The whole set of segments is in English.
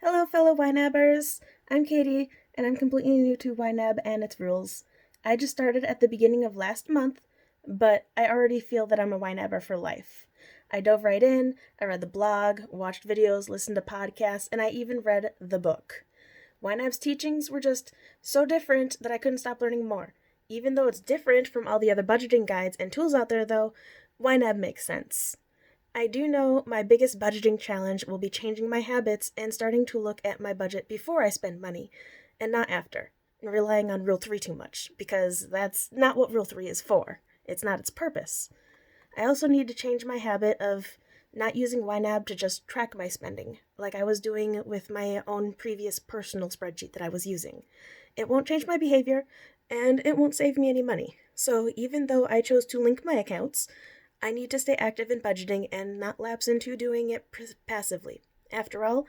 Hello, fellow YNABers! I'm Katie, and I'm completely new to YNAB and its rules. I just started at the beginning of last month, but I already feel that I'm a YNABer for life. I dove right in, I read the blog, watched videos, listened to podcasts, and I even read the book. YNAB's teachings were just so different that I couldn't stop learning more. Even though it's different from all the other budgeting guides and tools out there, though, YNAB makes sense. I do know my biggest budgeting challenge will be changing my habits and starting to look at my budget before I spend money, and not after, and relying on Rule 3 too much, because that's not what Rule 3 is for. It's not its purpose. I also need to change my habit of not using YNAB to just track my spending, like I was doing with my own previous personal spreadsheet that I was using. It won't change my behavior, and it won't save me any money. So even though I chose to link my accounts, I need to stay active in budgeting and not lapse into doing it passively. After all,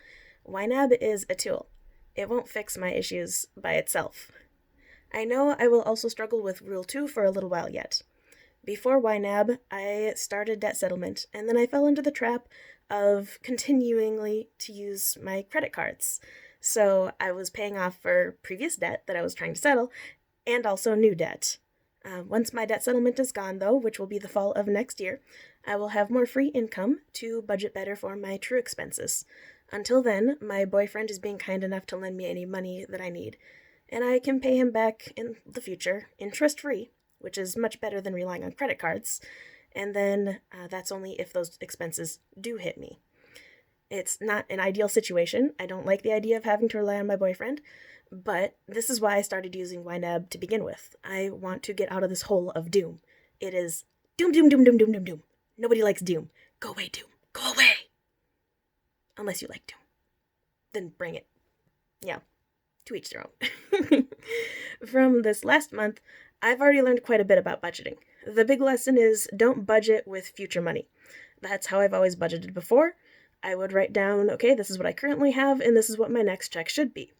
YNAB is a tool. It won't fix my issues by itself. I know I will also struggle with Rule 2 for a little while yet. Before YNAB, I started debt settlement, and then I fell into the trap of continuingly to use my credit cards. So I was paying off for previous debt that I was trying to settle, and also new debt. Once my debt settlement is gone, though, which will be the fall of next year, I will have more free income to budget better for my true expenses. Until then, my boyfriend is being kind enough to lend me any money that I need, and I can pay him back in the future, interest-free, which is much better than relying on credit cards, and then that's only if those expenses do hit me. It's not an ideal situation. I don't like the idea of having to rely on my boyfriend, but this is why I started using YNAB to begin with. I want to get out of this hole of doom. It is doom, doom, doom, doom, doom, doom, doom. Nobody likes doom. Go away, doom. Go away! Unless you like doom. Then bring it. Yeah, to each their own. From this last month, I've already learned quite a bit about budgeting. The big lesson is don't budget with future money. That's how I've always budgeted before. I would write down, okay, this is what I currently have, and this is what my next check should be.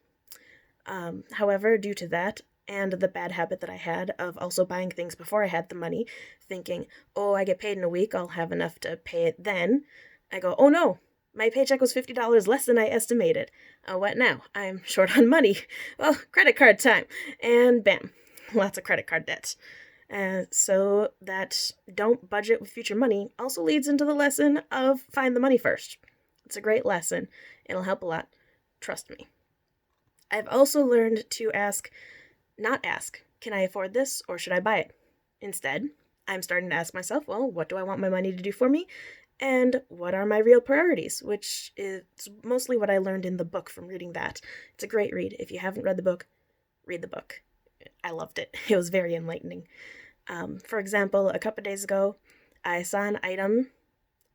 However, due to that, and the bad habit that I had of also buying things before I had the money, thinking, oh, I get paid in a week, I'll have enough to pay it then, I go, oh no, my paycheck was $50 less than I estimated. What now? I'm short on money. Well, credit card time. And bam, lots of credit card debt. So that don't budget with future money also leads into the lesson of find the money first. It's a great lesson. It'll help a lot. Trust me. I've also learned to not ask, can I afford this or should I buy it? Instead, I'm starting to ask myself, well, what do I want my money to do for me? And what are my real priorities? Which is mostly what I learned in the book from reading that. It's a great read. If you haven't read the book, read the book. I loved it. It was very enlightening. For example, a couple days ago, I saw an item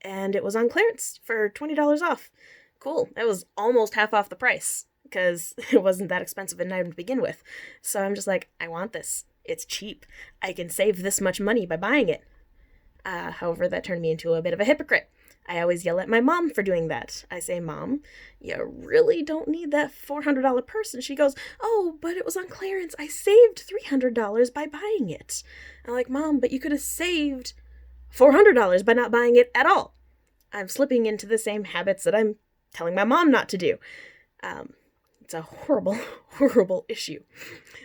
and it was on clearance for $20 off. Cool. It was almost half off the price because it wasn't that expensive an item to begin with. So I'm just like, I want this. It's cheap. I can save this much money by buying it. However, that turned me into a bit of a hypocrite. I always yell at my mom for doing that. I say, Mom, you really don't need that $400 purse. And she goes, oh, but it was on clearance. I saved $300 by buying it. I'm like, Mom, but you could have saved $400 by not buying it at all. I'm slipping into the same habits that I'm telling my mom not to do. It's a horrible, horrible issue.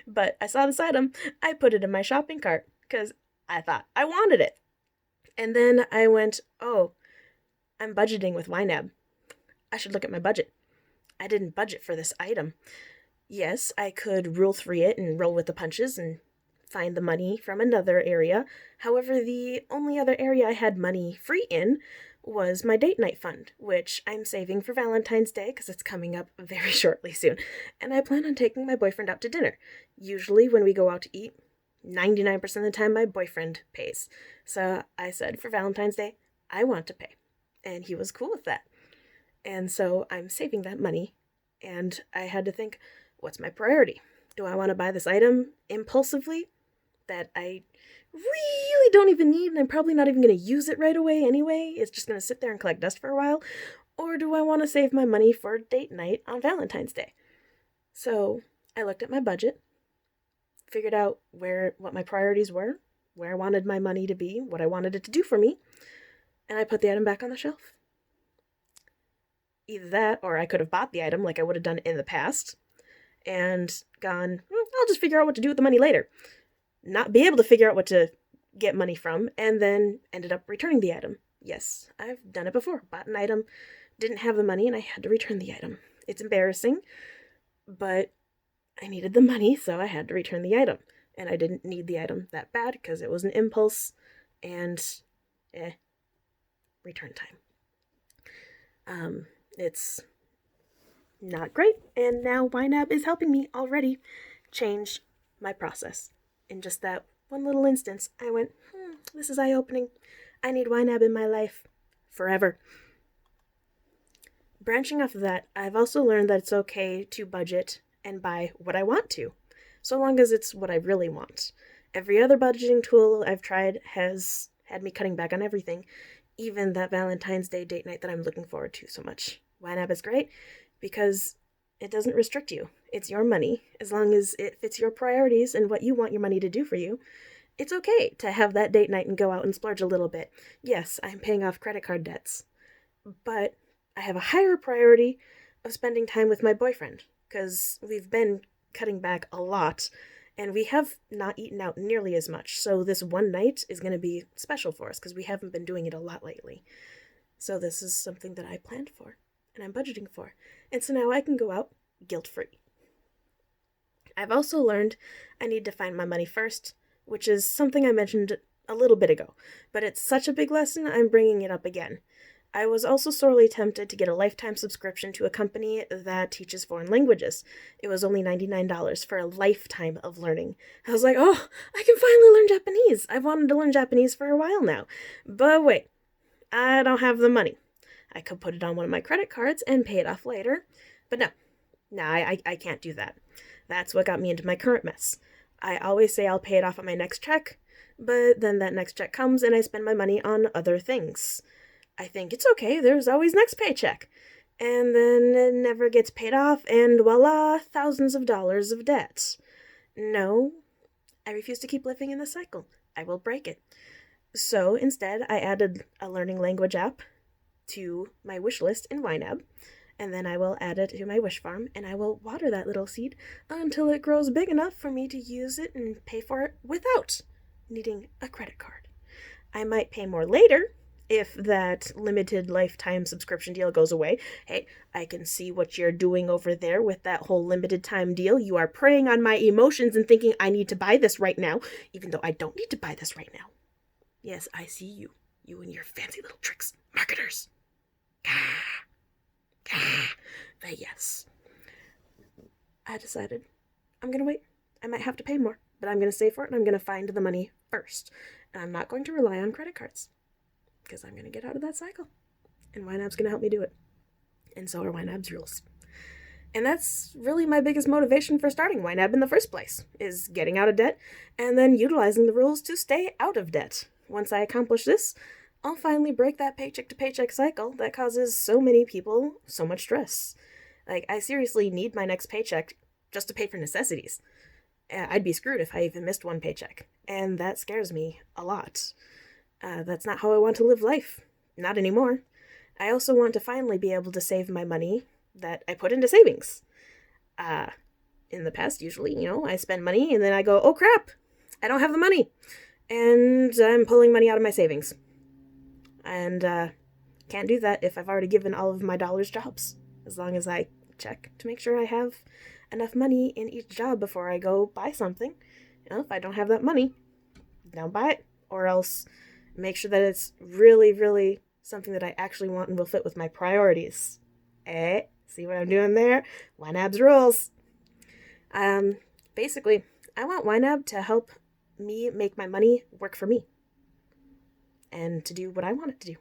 But I saw this item. I put it in my shopping cart because I thought I wanted it. And then I went, oh, I'm budgeting with YNAB. I should look at my budget. I didn't budget for this item. Yes, I could Rule 3 it and roll with the punches and find the money from another area. However, the only other area I had money free in was my date night fund, which I'm saving for Valentine's Day because it's coming up very shortly soon. And I plan on taking my boyfriend out to dinner. Usually when we go out to eat, 99% of the time my boyfriend pays. So I said for Valentine's Day, I want to pay. And he was cool with that. And so I'm saving that money. And I had to think, what's my priority? Do I want to buy this item impulsively that I really don't even need and I'm probably not even going to use it right away anyway? It's just going to sit there and collect dust for a while. Or do I want to save my money for date night on Valentine's Day? So I looked at my budget, figured out what my priorities were, where I wanted my money to be, what I wanted it to do for me, and I put the item back on the shelf. Either that, or I could have bought the item like I would have done in the past and gone, I'll just figure out what to do with the money later. Not be able to figure out what to get money from, and then ended up returning the item. Yes, I've done it before. Bought an item, didn't have the money, and I had to return the item. It's embarrassing, but I needed the money, so I had to return the item. And I didn't need the item that bad because it was an impulse, and return time. It's not great, and now YNAB is helping me already change my process. In just that one little instance, I went, this is eye-opening. I need YNAB in my life forever. Branching off of that, I've also learned that it's okay to budget and buy what I want to, so long as it's what I really want. Every other budgeting tool I've tried has had me cutting back on everything, even that Valentine's Day date night that I'm looking forward to so much. YNAB is great because it doesn't restrict you. It's your money. As long as it fits your priorities and what you want your money to do for you, it's okay to have that date night and go out and splurge a little bit. Yes, I'm paying off credit card debts, but I have a higher priority of spending time with my boyfriend because we've been cutting back a lot and we have not eaten out nearly as much. So this one night is going to be special for us because we haven't been doing it a lot lately. So this is something that I planned for and I'm budgeting for. And so now I can go out guilt-free. I've also learned I need to find my money first, which is something I mentioned a little bit ago, but it's such a big lesson I'm bringing it up again. I was also sorely tempted to get a lifetime subscription to a company that teaches foreign languages. It was only $99 for a lifetime of learning. I was like, oh, I can finally learn Japanese. I've wanted to learn Japanese for a while now. But wait, I don't have the money. I could put it on one of my credit cards and pay it off later. But no, I can't do that. That's what got me into my current mess. I always say I'll pay it off on my next check, but then that next check comes and I spend my money on other things. I think it's okay, there's always next paycheck. And then it never gets paid off, and voila, thousands of dollars of debt. No, I refuse to keep living in this cycle. I will break it. So instead, I added a learning language app to my wish list in YNAB, and then I will add it to my wish farm, and I will water that little seed until it grows big enough for me to use it and pay for it without needing a credit card. I might pay more later, if that limited lifetime subscription deal goes away. Hey, I can see what you're doing over there with that whole limited time deal. You are preying on my emotions and thinking I need to buy this right now, even though I don't need to buy this right now. Yes, I see you. You and your fancy little tricks. Marketers. But yes, I decided I'm going to wait. I might have to pay more, but I'm going to save for it and I'm going to find the money first. And I'm not going to rely on credit cards, because I'm going to get out of that cycle. And YNAB's going to help me do it. And so are YNAB's rules. And that's really my biggest motivation for starting YNAB in the first place, is getting out of debt and then utilizing the rules to stay out of debt. Once I accomplish this, I'll finally break that paycheck to paycheck cycle that causes so many people so much stress. Like, I seriously need my next paycheck just to pay for necessities. I'd be screwed if I even missed one paycheck. And that scares me a lot. That's not how I want to live life. Not anymore. I also want to finally be able to save my money that I put into savings. In the past, usually, I spend money and then I go, oh crap, I don't have the money. And I'm pulling money out of my savings. And can't do that if I've already given all of my dollars jobs. As long as I check to make sure I have enough money in each job before I go buy something. If I don't have that money, don't buy it. Or else make sure that it's really, really something that I actually want and will fit with my priorities. See what I'm doing there? YNAB's rules. Basically, I want YNAB to help me make my money work for me. And to do what I want it to do.